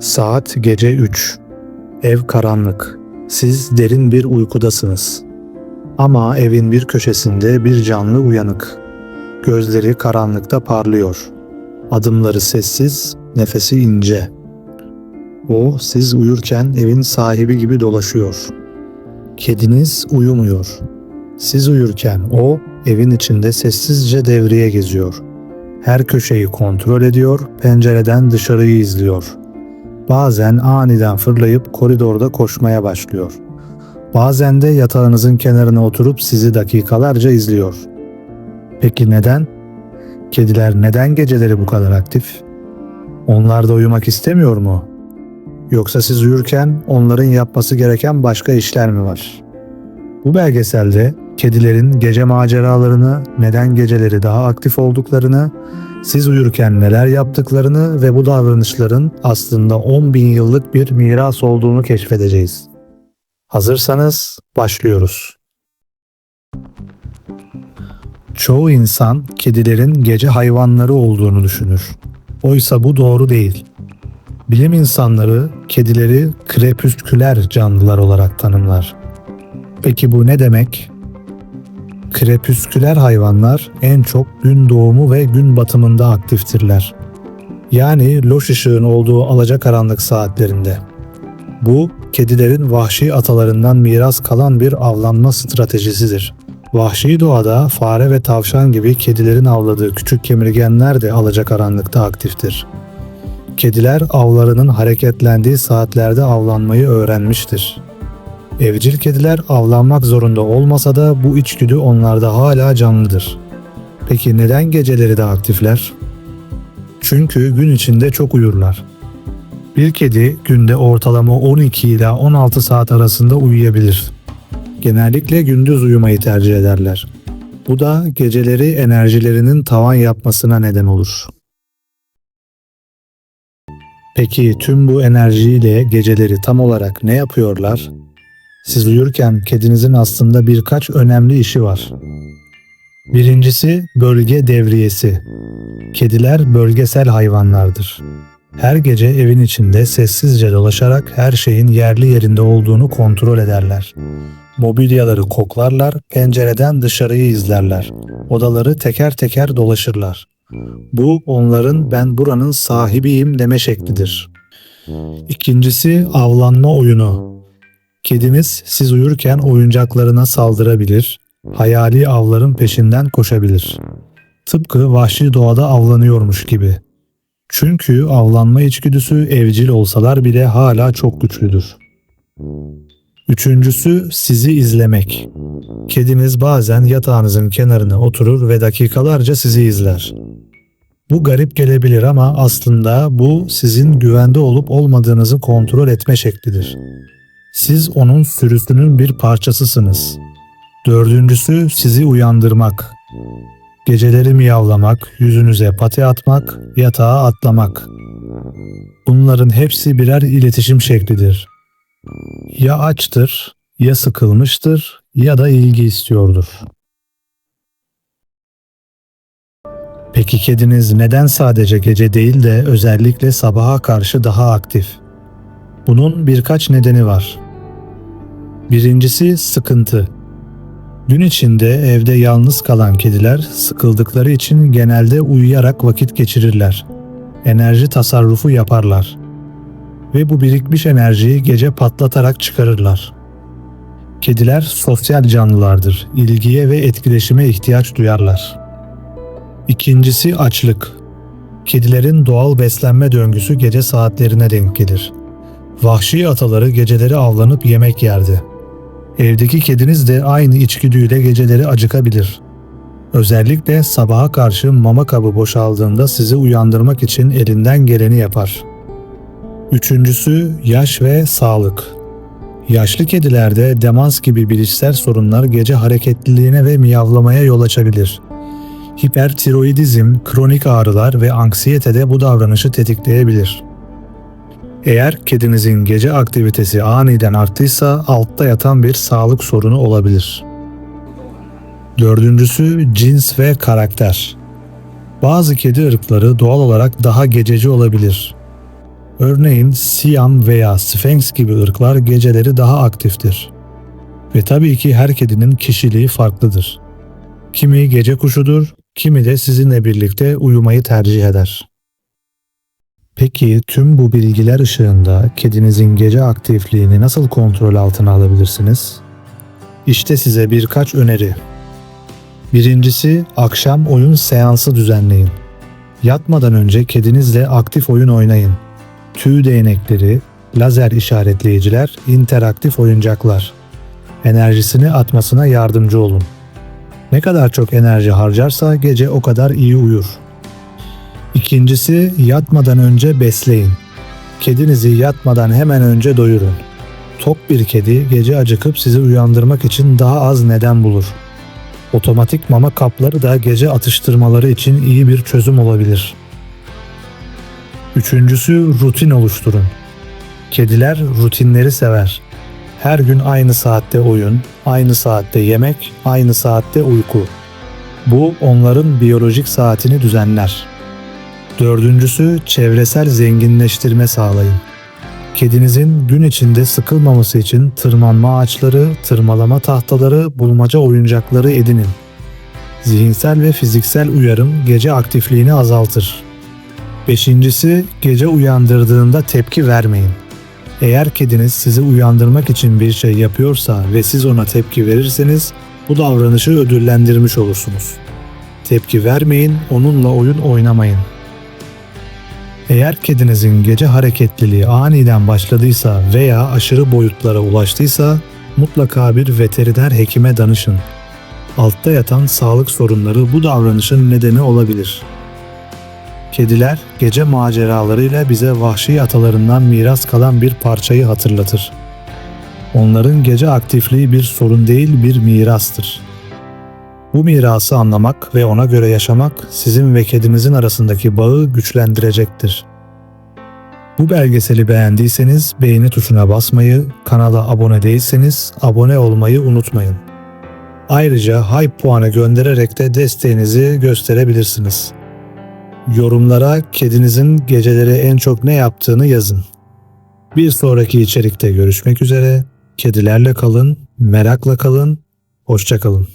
Saat gece 3. Ev karanlık. Siz derin bir uykudasınız. Ama evin bir köşesinde bir canlı uyanık. Gözleri karanlıkta parlıyor. Adımları sessiz, nefesi ince. O siz uyurken evin sahibi gibi dolaşıyor. Kediniz uyumuyor. Siz uyurken o evin içinde sessizce devreye geziyor. Her köşeyi kontrol ediyor, pencereden dışarıyı izliyor. Bazen aniden fırlayıp koridorda koşmaya başlıyor. Bazen de yatağınızın kenarına oturup sizi dakikalarca izliyor. Peki neden? Kediler neden geceleri bu kadar aktif? Onlar da uyumak istemiyor mu? Yoksa siz uyurken onların yapması gereken başka işler mi var? Bu belgeselde kedilerin gece maceralarını, neden geceleri daha aktif olduklarını, siz uyurken neler yaptıklarını ve bu davranışların aslında 10.000 yıllık bir miras olduğunu keşfedeceğiz. Hazırsanız başlıyoruz. Çoğu insan kedilerin gece hayvanları olduğunu düşünür. Oysa bu doğru değil. Bilim insanları kedileri krepüsküler canlılar olarak tanımlar. Peki bu ne demek? Krepüsküler hayvanlar en çok gün doğumu ve gün batımında aktiftirler. Yani loş ışığın olduğu alacakaranlık saatlerinde. Bu, kedilerin vahşi atalarından miras kalan bir avlanma stratejisidir. Vahşi doğada fare ve tavşan gibi kedilerin avladığı küçük kemirgenler de alacakaranlıkta aktiftir. Kediler avlarının hareketlendiği saatlerde avlanmayı öğrenmiştir. Evcil kediler avlanmak zorunda olmasa da bu içgüdü onlarda hala canlıdır. Peki neden geceleri de aktifler? Çünkü gün içinde çok uyurlar. Bir kedi günde ortalama 12 ila 16 saat arasında uyuyabilir. Genellikle gündüz uyumayı tercih ederler. Bu da geceleri enerjilerinin tavan yapmasına neden olur. Peki tüm bu enerjiyle geceleri tam olarak ne yapıyorlar? Siz uyurken kedinizin aslında birkaç önemli işi var. Birincisi bölge devriyesi. Kediler bölgesel hayvanlardır. Her gece evin içinde sessizce dolaşarak her şeyin yerli yerinde olduğunu kontrol ederler. Mobilyaları koklarlar, pencereden dışarıyı izlerler. Odaları teker teker dolaşırlar. Bu onların ben buranın sahibiyim deme şeklidir. İkincisi avlanma oyunu. Kediniz siz uyurken oyuncaklarına saldırabilir, hayali avların peşinden koşabilir. Tıpkı vahşi doğada avlanıyormuş gibi. Çünkü avlanma içgüdüsü evcil olsalar bile hala çok güçlüdür. Üçüncüsü sizi izlemek. Kediniz bazen yatağınızın kenarına oturur ve dakikalarca sizi izler. Bu garip gelebilir ama aslında bu sizin güvende olup olmadığınızı kontrol etme şeklidir. Siz onun sürüsünün bir parçasısınız. Dördüncüsü sizi uyandırmak. Geceleri miyavlamak, yüzünüze pati atmak, yatağa atlamak. Bunların hepsi birer iletişim şeklidir. Ya açtır, ya sıkılmıştır, ya da ilgi istiyordur. Peki kediniz neden sadece gece değil de özellikle sabaha karşı daha aktif? Bunun birkaç nedeni var. Birincisi sıkıntı. Gün içinde evde yalnız kalan kediler sıkıldıkları için genelde uyuyarak vakit geçirirler. Enerji tasarrufu yaparlar. Ve bu birikmiş enerjiyi gece patlatarak çıkarırlar. Kediler sosyal canlılardır. İlgiye ve etkileşime ihtiyaç duyarlar. İkincisi açlık. Kedilerin doğal beslenme döngüsü gece saatlerine denk gelir. Vahşi ataları geceleri avlanıp yemek yerdi. Evdeki kediniz de aynı içgüdüyle geceleri acıkabilir. Özellikle sabaha karşı mama kabı boşaldığında sizi uyandırmak için elinden geleni yapar. Üçüncüsü yaş ve sağlık. Yaşlı kedilerde demans gibi bilişsel sorunlar gece hareketliliğine ve miyavlamaya yol açabilir. Hipertiroidizm, kronik ağrılar ve anksiyete de bu davranışı tetikleyebilir. Eğer kedinizin gece aktivitesi aniden arttıysa altta yatan bir sağlık sorunu olabilir. Dördüncüsü cins ve karakter. Bazı kedi ırkları doğal olarak daha gececi olabilir. Örneğin Siam veya Sphynx gibi ırklar geceleri daha aktiftir. Ve tabii ki her kedinin kişiliği farklıdır. Kimi gece kuşudur, kimi de sizinle birlikte uyumayı tercih eder. Peki tüm bu bilgiler ışığında kedinizin gece aktifliğini nasıl kontrol altına alabilirsiniz? İşte size birkaç öneri. Birincisi, akşam oyun seansı düzenleyin. Yatmadan önce kedinizle aktif oyun oynayın. Tüy değnekleri, lazer işaretleyiciler, interaktif oyuncaklar. Enerjisini atmasına yardımcı olun. Ne kadar çok enerji harcarsa gece o kadar iyi uyur. İkincisi, yatmadan önce besleyin. Kedinizi yatmadan hemen önce doyurun. Tok bir kedi gece acıkıp sizi uyandırmak için daha az neden bulur. Otomatik mama kapları da gece atıştırmaları için iyi bir çözüm olabilir. Üçüncüsü, rutin oluşturun. Kediler rutinleri sever. Her gün aynı saatte oyun, aynı saatte yemek, aynı saatte uyku. Bu onların biyolojik saatini düzenler. Dördüncüsü, çevresel zenginleştirme sağlayın. Kedinizin gün içinde sıkılmaması için tırmanma ağaçları, tırmalama tahtaları, bulmaca oyuncakları edinin. Zihinsel ve fiziksel uyarım gece aktifliğini azaltır. Beşincisi, gece uyandırdığında tepki vermeyin. Eğer kediniz sizi uyandırmak için bir şey yapıyorsa ve siz ona tepki verirseniz bu davranışı ödüllendirmiş olursunuz. Tepki vermeyin, onunla oyun oynamayın. Eğer kedinizin gece hareketliliği aniden başladıysa veya aşırı boyutlara ulaştıysa mutlaka bir veteriner hekime danışın. Altta yatan sağlık sorunları bu davranışın nedeni olabilir. Kediler gece maceralarıyla bize vahşi atalarından miras kalan bir parçayı hatırlatır. Onların gece aktifliği bir sorun değil, bir mirastır. Bu mirası anlamak ve ona göre yaşamak sizin ve kedinizin arasındaki bağı güçlendirecektir. Bu belgeseli beğendiyseniz beğeni tuşuna basmayı, kanala abone değilseniz abone olmayı unutmayın. Ayrıca hype puanı göndererek de desteğinizi gösterebilirsiniz. Yorumlara kedinizin geceleri en çok ne yaptığını yazın. Bir sonraki içerikte görüşmek üzere. Kedilerle kalın, merakla kalın, hoşça kalın.